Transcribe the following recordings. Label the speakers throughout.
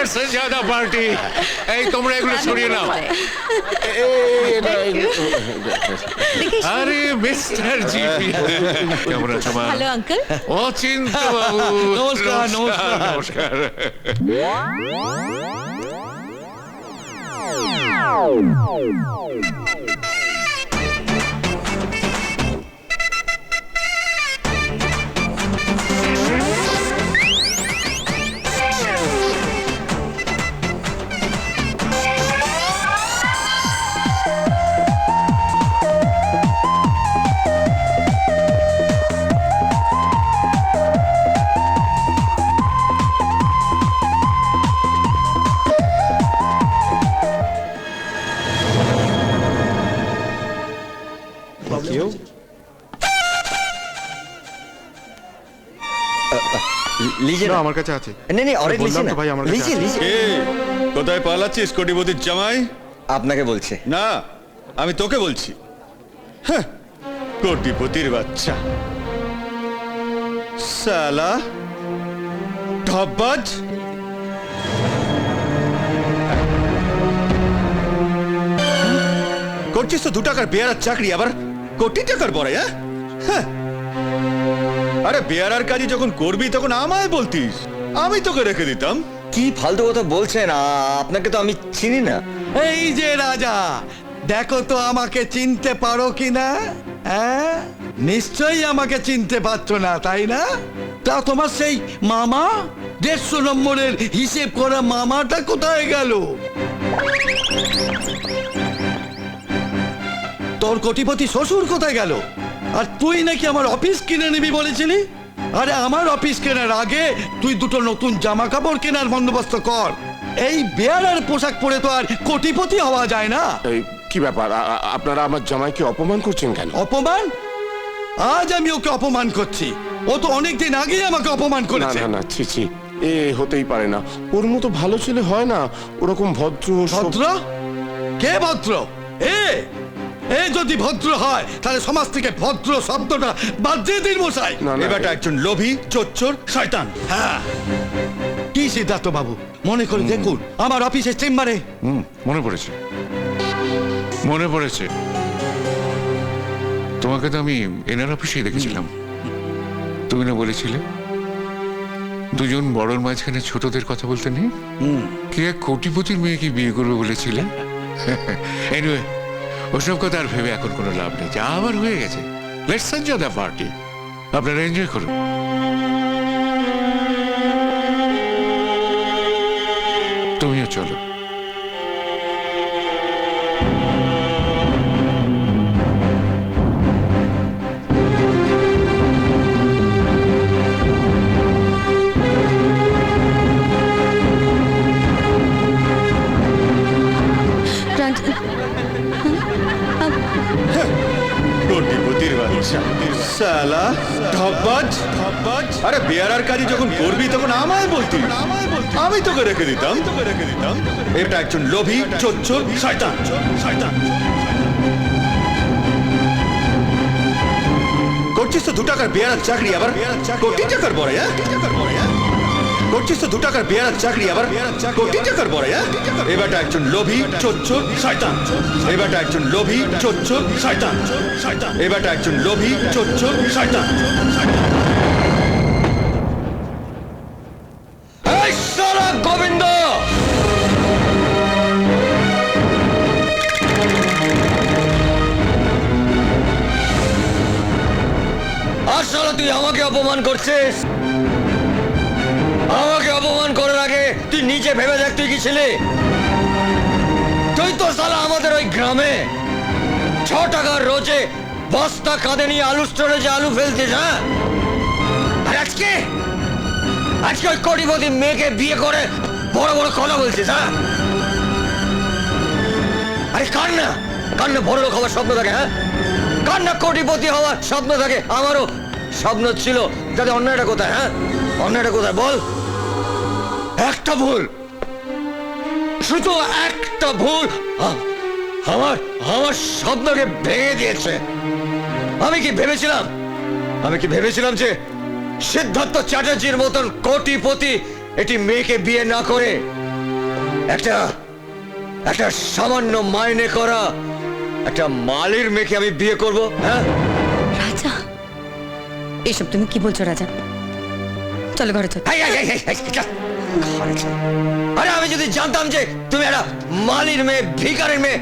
Speaker 1: Let's enjoy the party. এই তোমরা এগুলো সরিয়ে নাও। আরে মিস্টার জিপি, কেমন আছো মা?
Speaker 2: Hello uncle.
Speaker 1: অচিন্ত বাবু,
Speaker 3: নমস্কার, নমস্কার।
Speaker 1: নমস্কার।
Speaker 3: লিজে
Speaker 4: না
Speaker 3: না
Speaker 4: আমার কাছে আছে।
Speaker 3: নেই নেই অরে লিজে
Speaker 4: বললাম
Speaker 3: না
Speaker 4: তো ভাই আমার কাছে
Speaker 3: লিজে
Speaker 4: আছে।
Speaker 3: লিজে
Speaker 5: এ কোথায় পালাচ্ছিস কোটিপতির জামাই?
Speaker 3: আপনাকে বলছে
Speaker 5: না, আমি তোকে বলছি। হ্যাঁ, কোটিপতির বাচ্চা সালা ঢপবাজ। করছিস তো 2 টাকার বেয়ারার চাকরি, আবার কোটি টাকার পরে? হ্যাঁ, আরে বেয়ারার কাজই যখন করবি তখন আমায় বলতিস, আমি তোকে রেখে দিতাম।
Speaker 3: কি ফালতু কথা বলছেন? আপনাকে তো আমি চিনি না।
Speaker 6: এই যে রাজা, দেখো তো আমাকে চিনতে পারো কিনা? হ্যাঁ, নিশ্চয়ই আমাকে চিনতে পারছো না, তাই না? তা তোমার সেই মামা 150 নম্বরের হিসেব করা মামাটা কোথায় গেল? তোর কোটিপতি শ্বশুর কোথায় গেল? আর তুই নাকি আমার অফিস কিনে নিবি বলেছিলি? আরে আমার অফিস কেনার আগে তুই 2টো নতুন জামা কাপড় কেনার বন্দোবস্ত কর। এই বেয়ারার পোশাক পরে তো আর কোটিপতি হওয়া যায় না।
Speaker 4: এই কি ব্যাপার, আপনারা আমার জামাইকে অপমান করছেন কেন?
Speaker 6: অপমান? আজ আমি ওকে অপমান করছি? ও তো অনেকদিন আগেই আমাকে অপমান
Speaker 4: না
Speaker 6: করেছে।
Speaker 4: না না, ছি ছি, এ হতেই পারে না। ওর মতো ভালো ছেলে হয় না, ওরকম ভদ্র
Speaker 6: ভদ্র? কে ভদ্র? এ এ যদি ভদ্র হয় তাহলে সমাজ থেকে ভদ্র শব্দটা বাদ দিয়ে দিন মশাই।
Speaker 4: না না,
Speaker 5: এবারটা একজন লোভী, চোর, শয়তান।
Speaker 6: হ্যাঁ, কি সিদ্ধার্থ বাবু, মনে করে দেখুন আমার অফিসের চেম্বারে
Speaker 1: মনে পড়েছে, মনে পড়েছে। তোমাকে তো আমি এনার অফিসেই দেখেছিলাম। তুমি না বলেছিলে দুজন বড়র মাঝখানে ছোটদের কথা বলতে নেই? কে এক কোটিপতির মেয়েকে বিয়ে করবে বলেছিলে? এনিওয়ে, ওসব কথা আর ভেবে এখন কোনো লাভ নেই, যা আবার হয়ে গেছে। Let's enjoy the party. আপনারা এনজয় করুন। তুমিও চলো।
Speaker 5: কোটিপতির বাচ্চা সালা ঢপবাজ। আরে বেয়ারার কাজই যখন করবি তখন আমায় বলতিস, আমি তোকে রেখে দিতাম। এটা একজন লোভী, চোর, শয়তান। করছিস তো 2 টাকার বেয়ারার চাকরি, আবার কোটি টাকার পরে? করছিস তো 2 টাকার বেয়ারার চাকরি, আবার কোটি টাকার পরে? এবারটা একজন লোভী, চোর, শয়তান। এবারটা একজন লোভী, চোর, শয়তান। এবারটা একজন লোভী, চোর, শয়তান।
Speaker 3: এই শালা গোবিন্দ! আর শালা তুই আমাকে অপমান করছিস? আমাকে অপমান করার আগে তুই নিজে ভেবে দেখ তুই কি ছিলি? তুই তো শালা আমাদের ওই গ্রামে 6 টাকার রোজে বস্তা কাঁধে নিয়ে আলু স্টোরে যে আলু ফেলতিস, হ্যাঁ? আর আজকে ওই কোটিপতি মেয়েকে বিয়ে করে বড় বড় কথা বলছিস, হ্যাঁ? আরে কার না বড় লোক হওয়ার স্বপ্ন থাকে, হ্যাঁ? কার না কোটিপতি হওয়ার স্বপ্ন থাকে? আমারও স্বপ্ন ছিল, যাতে অন্যায়টা কোথায়, হ্যাঁ? অন্যায়টা কোথায় বল? একটা ভুল, শুধু একটা ভুল আমার স্বপ্নকে ভেঙে দিয়েছে। আমি কি ভেবেছিলাম যে সিদ্ধার্থ চ্যাটার্জির মতন কোটিপতি একটি মেয়েকে বিয়ে না করে একটা একটা সামান্য মাইনে করা একটা মালির মেয়েকে আমি বিয়ে করব? হ্যাঁ,
Speaker 2: রাজা, এসব তুমি কি বলছো রাজা? চলো ঘরে চলো।
Speaker 3: এই, এই, এই, এই, এই, যা, ঘরে চল। আরে আমি যদি জানতাম যে তুমি একটা মালির মেয়ে, ভিখারির মেয়ে,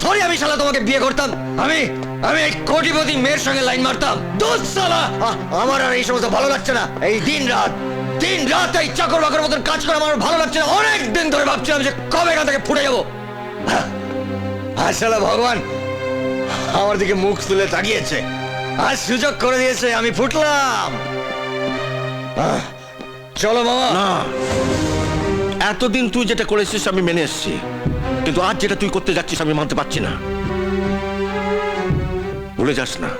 Speaker 3: থরি আমি শালা তোমাকে বিয়ে করতাম। আমি আমি এই কোটিপতি মেয়ের সঙ্গে লাইন মারতাম। দোষ শালা, আমার আর এই সমস্ত ভালো লাগছে না। এই দিন রাত এই চাকর বাকর মতন কাজ করে আমার ভালো লাগছে না। অনেক দিন ধরে ভাবছিলাম যে কবে এখান থেকে ফুটে যাবো। আর শালা ভগবান আমার দিকে মুখ তুলে তাকিয়েছে, আর সুযোগ করে দিয়েছে, আমি ফুটলাম। চলো মামা।
Speaker 5: না, এতদিন তুই যেটা করেছিস আমি মেনে এসেছি, কিন্তু আজ যেটা তুই করতে যাচ্ছিস আমি মানতে পারছি না। ভুলে যাস না,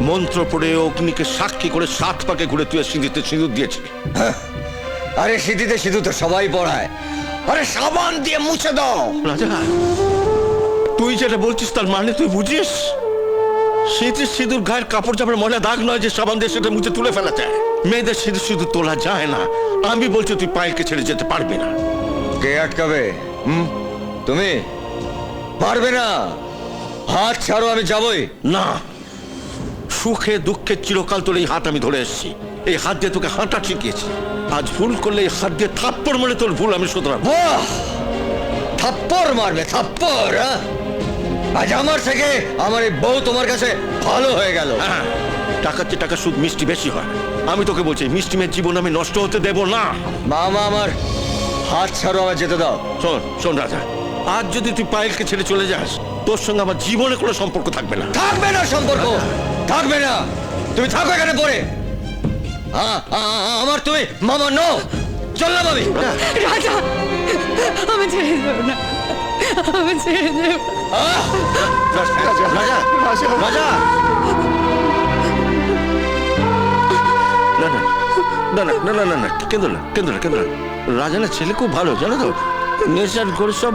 Speaker 5: মন্ত্র পড়ে অগ্নিকে সাক্ষী করে 7 পাকে ঘুরে তুই সিঁদুরতে সিঁদুর দিয়েছিলি।
Speaker 3: আরে সিঁথিতে সিঁদুর তো সবাই পড়ায়। আরে সাবান দিয়ে মুছে দাও।
Speaker 5: রাজা, তুই যেটা বলছিস তার মানে তুই বুঝিস? শীতের সিঁদুর গায়ের কাপড় চাপড় ময়লা দাগ নয় যে সাবান দিয়ে সেটা মুছে তুলে ফেলা যায়। মেয়েদের সিঁদুর সিঁদুর তোলা যায় না। আমি বলছি তুই পায়েলকে ছেড়ে যেতে পারবি না।
Speaker 3: কে আটকাবে? তুমি পারবে না। হাত ছাড়ো, আমি যাবই।
Speaker 5: না, সুখে দুঃখে চিরকাল তোর এই হাত আমি ধরে এসেছি। এই হাত দিয়ে তোকে হাঁটা শিখিয়েছি। আজ ভুল করলে এই হাত দিয়ে থাপ্পড় মারে তোর ভুল আমি শুধরাবো।
Speaker 3: বাহ! থাপ্পড় মারবে, থাপ্পড়? হ্যাঁ? আজ আমার থেকে আমার এই বউ তোমার কাছে ভালো হয়ে গেল।
Speaker 5: হ্যাঁ, টাকার চেয়ে টাকা সুদ মিষ্টি বেশি হয়। আমি তোকে বলছি মিষ্টি মেয়ের জীবন আমি নষ্ট হতে দেব না।
Speaker 3: মামা, আমার হাত ছাড়ো, আমার যেতে দাও।
Speaker 5: শোন শোন রাজা, আজ যদি তুই পায়েলকে ছেড়ে চলে যাস তোর সঙ্গে আমার জীবনে কোনো সম্পর্ক থাকবে না।
Speaker 3: থাকবে না সম্পর্ক, থাকবে না। তুমি থাকো এখানে পড়ে। আমার তুমি মামা নো। চললাম আমি।
Speaker 2: রাজা, আমি ছেড়ে দেবো না, আমি ছেড়ে দেবো।
Speaker 5: রাজা রাজা রাজা, না না না না না না না না, কেঁদো না কেঁদো না কেঁদো না। রাজা না ছেলে খুব ভালো, জানো তো? নেশার করে সব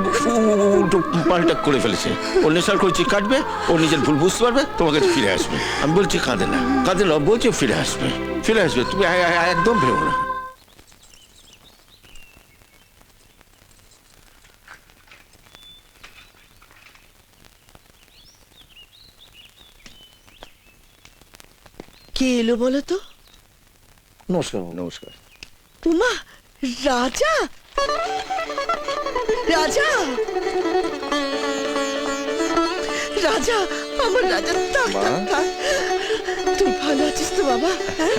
Speaker 5: উল্টো পাল্টা করে ফেলেছে। ও নেশার করেছি কাটবে, ও নিজের ভুল বুঝতে পারবে, তোমার কাছে ফিরে আসবে। আমি বলছি কাঁদে না বলছি ফিরে আসবে, ফিরে আসবে। তুমি একদম ভেবো না।
Speaker 7: কে এলো বলো তো?
Speaker 3: নমস্কার, নমস্কার।
Speaker 7: উমা, রাজা, রাজা, রাজা, আমার রাজা, থাক, থাক, থাক। তুই ভালো আছিস তো বাবা? হ্যাঁ?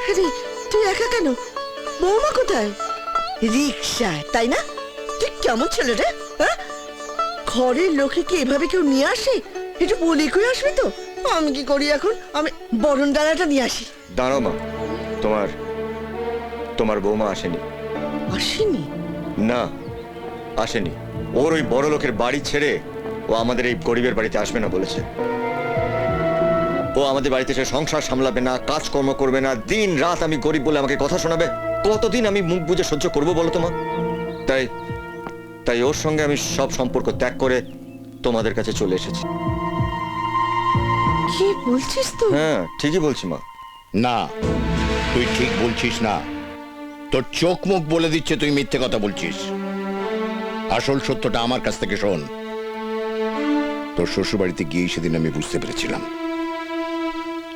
Speaker 7: আরে তুই একা কেন? বৌমা কোথায়? রিক্সায়, তাই না? তুই কেমন ছেলে রে? হ্যাঁ, ঘরের লোকে কি এভাবে কেউ নিয়ে আসে? একটু বলি করে আসবি তো? আমি কি করি এখন? আমি বরণ ডালাটা নিয়ে আসি।
Speaker 3: দাঁড়াও মা, তোমার বৌমা আসেনি।
Speaker 7: আসেনি?
Speaker 3: না, আসেনি। ওর ওই বড় লোকের বাড়ি ছেড়ে ও আমাদের এই গরিবের বাড়িতে আসবে না বলেছে। ও আমাদের বাড়িতে এসে সংসার সামলাবে না, কাজকর্ম করবে না, দিন রাত আমি গরিব বলে আমাকে কথা শোনাবে। কতদিন আমি মুখ বুজে সহ্য করবো বলো তোমা? তাই ওর সঙ্গে আমি সব সম্পর্ক ত্যাগ করে তোমাদের কাছে চলে এসেছি।
Speaker 7: কি বলছিস তুই?
Speaker 3: হ্যাঁ, ঠিকই বলছি মা।
Speaker 8: না, তুই ঠিক বলছিস না। তোর চোখ মুখ বলে দিচ্ছে তুই মিথ্যে কথা বলছিস। আসল সত্যটা আমার কাছ থেকে শোন। তোর শ্বশুর বাড়িতে গিয়ে সেদিন আমি বুঝতে পেরেছিলাম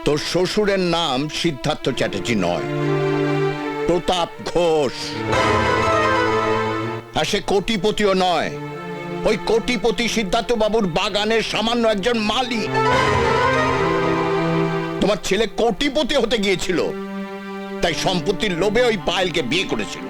Speaker 8: তোর শ্বশুরের নাম সিদ্ধার্থ চ্যাটার্জি নয়, প্রতাপ ঘোষ। আর সে কোটিপতিও নয়। ওই কোটিপতি সিদ্ধার্থ বাবুর বাগানের সামান্য একজন মালিক। তোমার ছেলে কোটিপতি হতে গিয়েছিল, তাই সম্পত্তির লোভে ওই পায়েলকে বিয়ে করেছিল।